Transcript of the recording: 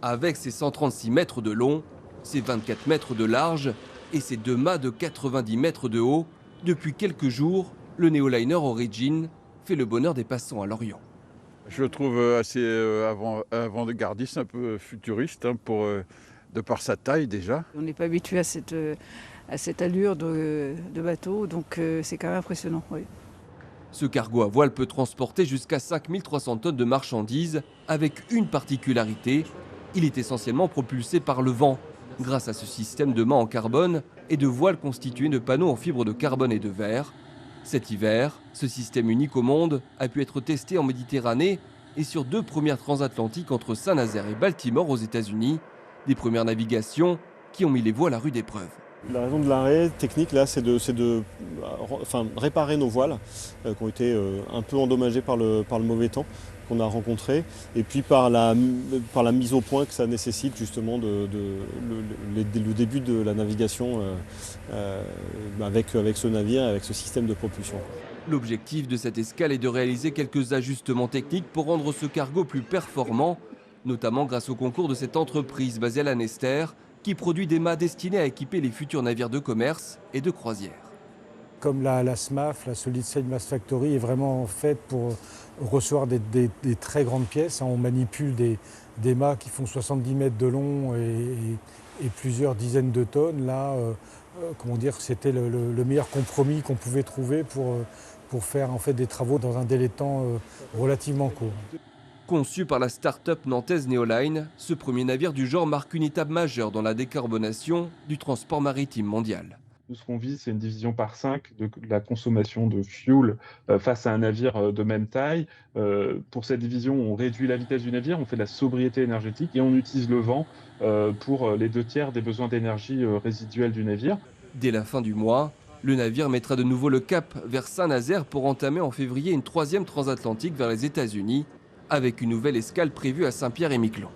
Avec ses 136 mètres de long, ses 24 mètres de large et ses 2 mâts de 90 mètres de haut, depuis quelques jours, le néoliner Origin fait le bonheur des passants à Lorient. Je le trouve assez avant-gardiste, un peu futuriste, hein, de par sa taille déjà. On n'est pas habitué à cette allure de bateau, donc c'est quand même impressionnant. Oui. Ce cargo à voile peut transporter jusqu'à 5300 tonnes de marchandises, avec une particularité, il est essentiellement propulsé par le vent, grâce à ce système de mâts en carbone et de voiles constituées de panneaux en fibre de carbone et de verre. Cet hiver, ce système unique au monde a pu être testé en Méditerranée et sur 2 premières transatlantiques entre Saint-Nazaire et Baltimore aux États-Unis, des premières navigations qui ont mis les voiles à rude épreuve. La raison de l'arrêt technique, là, c'est de réparer nos voiles qui ont été un peu endommagées par le mauvais temps qu'on a rencontré, et puis par la mise au point que ça nécessite justement le début de la navigation avec ce navire, avec ce système de propulsion. L'objectif de cette escale est de réaliser quelques ajustements techniques pour rendre ce cargo plus performant, notamment grâce au concours de cette entreprise basée à Lanester, qui produit des mâts destinés à équiper les futurs navires de commerce et de croisière. Comme la SMAF, la Solid Sail Mast Factory, est vraiment faite pour recevoir des très grandes pièces. On manipule des mâts qui font 70 mètres de long et plusieurs dizaines de tonnes. Là, comment dire, c'était le meilleur compromis qu'on pouvait trouver pour faire en fait des travaux dans un délai de temps relativement court. Conçu par la start-up nantaise Neoline, ce premier navire du genre marque une étape majeure dans la décarbonation du transport maritime mondial. Nous, ce qu'on vise, c'est une division par 5 de la consommation de fuel face à un navire de même taille. Pour cette division, on réduit la vitesse du navire, on fait de la sobriété énergétique et on utilise le vent pour les 2/3 des besoins d'énergie résiduels du navire. Dès la fin du mois, le navire mettra de nouveau le cap vers Saint-Nazaire pour entamer en février une 3e transatlantique vers les États-Unis, avec une nouvelle escale prévue à Saint-Pierre-et-Miquelon.